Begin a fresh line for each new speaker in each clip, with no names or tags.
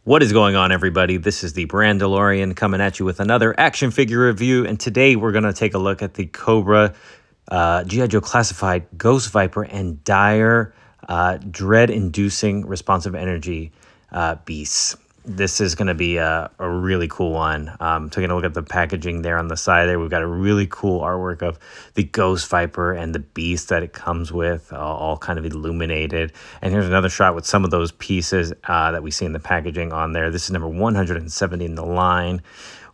What is going on, everybody? This is the Brandalorian coming at you with another action figure review, and today we're going to take a look at the Cobra G.I. Joe Classified Ghost Viper and D.I.R.E Dread-Inducing Responsive Energy beasts. This is going to be a really cool one. Taking a look at the packaging there on the side there, we've got a really cool artwork of the Ghost Viper and the beast that it comes with, all kind of illuminated. And here's another shot with some of those pieces that we see in the packaging on there. This is number 170 in the line.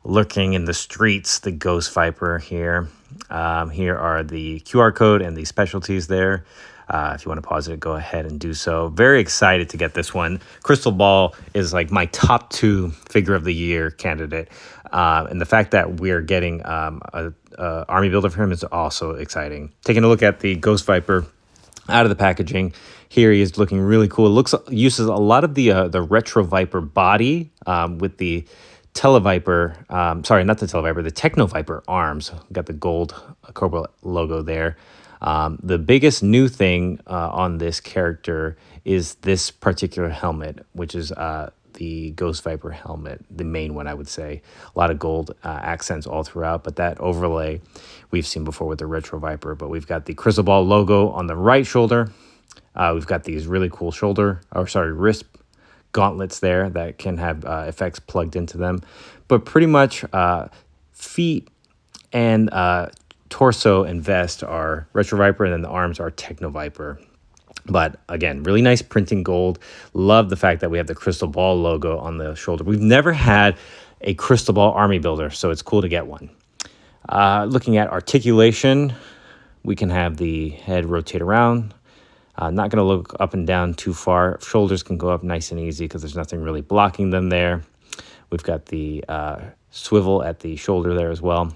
Lurking in the streets, the Ghost Viper here. Here are the QR code and the specialties there. If you want to pause it, go ahead and do so. Very excited to get this one. Crystal Ball is like my top 2 figure of the year candidate. And the fact that we're getting a army builder for him is also exciting. Taking a look at the Ghost Viper out of the packaging. Here he is looking really cool. It uses a lot of the Retro Viper body with the Televiper, sorry, not the Televiper, the Techno Viper arms. Got the gold Cobra logo there. The biggest new thing on this character is this particular helmet, which is the Ghost Viper helmet, the main one, I would say. A lot of gold accents all throughout, but that overlay we've seen before with the Retro Viper. But we've got the Crystal Ball logo on the right shoulder. We've got these really cool wrist gauntlets there that can have effects plugged into them. But pretty much feet and torso and vest are Retro Viper, and then the arms are Techno Viper. But again, really nice printing gold. Love the fact that we have the Crystal Ball logo on the shoulder. We've never had a Crystal Ball army builder, so it's cool to get one. Looking at articulation, we can have the head rotate around. Not going to look up and down too far. Shoulders can go up nice and easy because there's nothing really blocking them there. We've got the swivel at the shoulder there as well.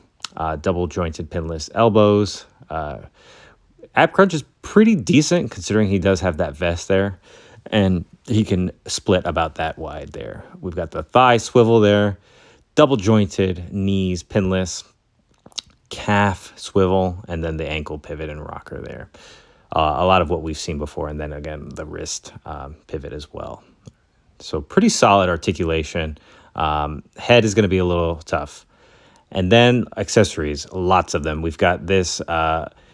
Double jointed pinless elbows. Ab crunch is pretty decent considering he does have that vest there, and he can split about that wide there. We've got the thigh swivel there, double jointed knees pinless, calf swivel, and then the ankle pivot and rocker there. A lot of what we've seen before, and then again the wrist pivot as well. So pretty solid articulation. Head is going to be a little tough. And then accessories, lots of them. We've got this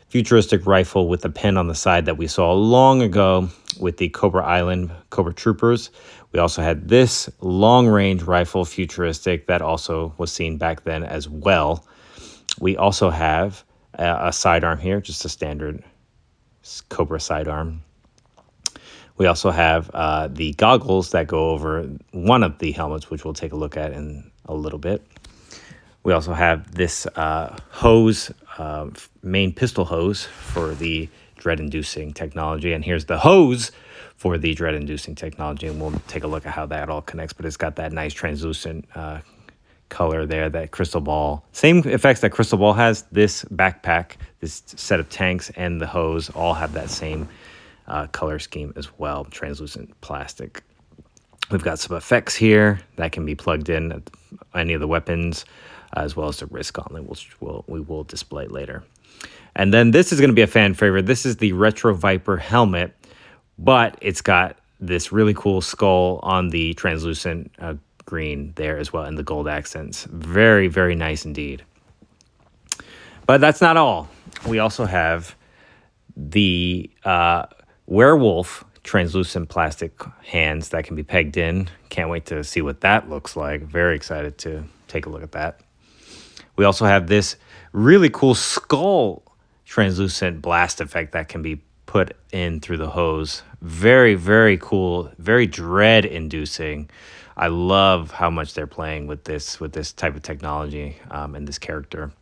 futuristic rifle with a pin on the side that we saw long ago with the Cobra Island Cobra Troopers. We also had this long-range rifle, futuristic, that also was seen back then as well. We also have a sidearm here, just a standard Cobra sidearm. We also have the goggles that go over one of the helmets, which we'll take a look at in a little bit. We also have this hose, main pistol hose for the dread-inducing technology. And here's the hose for the dread-inducing technology. And we'll take a look at how that all connects. But it's got that nice translucent color there, that Crystal Ball. Same effects that Crystal Ball has. This backpack, this set of tanks, and the hose all have that same color scheme as well, translucent plastic. We've got some effects here that can be plugged in at any of the weapons, as well as the wrist gauntlet, which we will display later. And then this is going to be a fan favorite. This is the Retro Viper helmet, but it's got this really cool skull on the translucent green there as well, and the gold accents. Very, very nice indeed. But that's not all. We also have the werewolf translucent plastic hands that can be pegged in. Can't wait to see what that looks like. Very excited to take a look at that. We also have this really cool skull translucent blast effect that can be put in through the hose. Very, very cool. Very dread-inducing. I love how much they're playing with this type of technology and this character.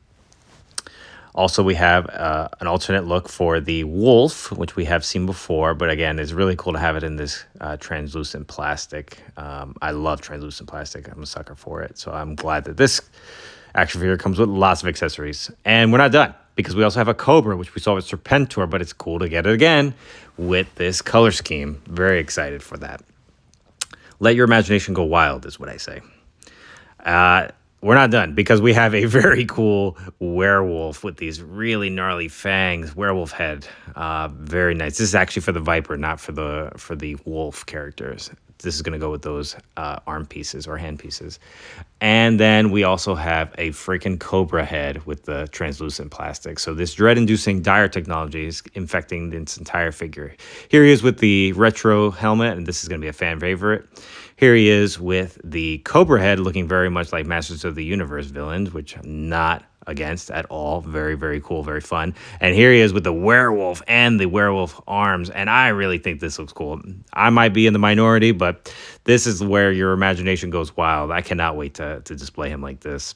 Also, we have an alternate look for the wolf, which we have seen before, but again, it's really cool to have it in this translucent plastic. I love translucent plastic. I'm a sucker for it. So I'm glad that this action figure comes with lots of accessories. And we're not done, because we also have a Cobra, which we saw with Serpentor, but it's cool to get it again with this color scheme. Very excited for that. Let your imagination go wild is what I say. We're not done, because we have a very cool werewolf with these really gnarly fangs, werewolf head. Very nice. This is actually for the Viper, not for the wolf characters. this is going to go with those arm pieces or hand pieces. And then we also have a freaking cobra head with the translucent plastic. So this dread-inducing D.I.R.E technology is infecting this entire figure. Here he is with the retro helmet, and this is going to be a fan favorite. Here he is with the cobra head, looking very much like Masters of the Universe villains, which I'm not against at all. Very, very cool, very fun. And here he is with the werewolf and the werewolf arms, and I really think this looks cool. I might be in the minority, but this is where your imagination goes wild. I cannot wait to display him like this.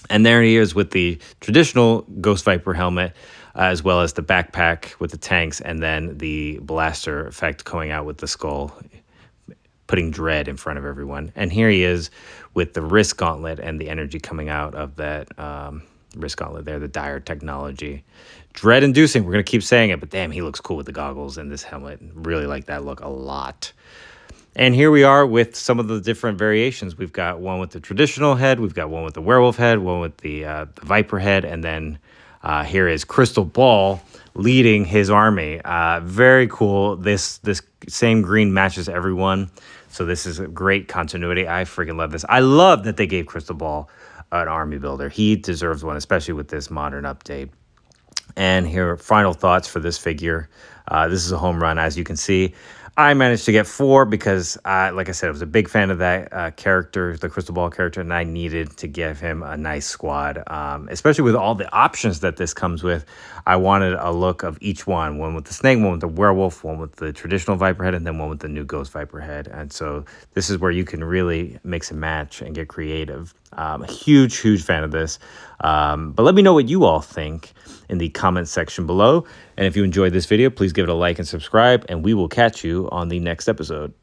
And there he is with the traditional Ghost Viper helmet, as well as the backpack with the tanks, and then the blaster effect going out with the skull, putting dread in front of everyone. And here he is with the wrist gauntlet and the energy coming out of that wrist gauntlet there, the D.I.R.E technology. Dread inducing, we're going to keep saying it, but damn, he looks cool with the goggles and this helmet. Really like that look a lot. And here we are with some of the different variations. We've got one with the traditional head, we've got one with the werewolf head, one with the viper head, and then here is Crystal Ball leading his army. Very cool. This same green matches everyone. So this is a great continuity. I freaking love this. I love that they gave Crystal Ball an army builder. He deserves one, especially with this modern update. And here are final thoughts for this figure. This is a home run, as you can see. I managed to get 4 because, like I said, I was a big fan of that character, the Crystal Ball character, and I needed to give him a nice squad, especially with all the options that this comes with. I wanted a look of each one with the snake, one with the werewolf, one with the traditional viper head, and then one with the new ghost viper head. And so this is where you can really mix and match and get creative. A huge fan of this. But let me know what you all think in the comment section below. And if you enjoyed this video, please give it a like and subscribe, and we will catch you on the next episode.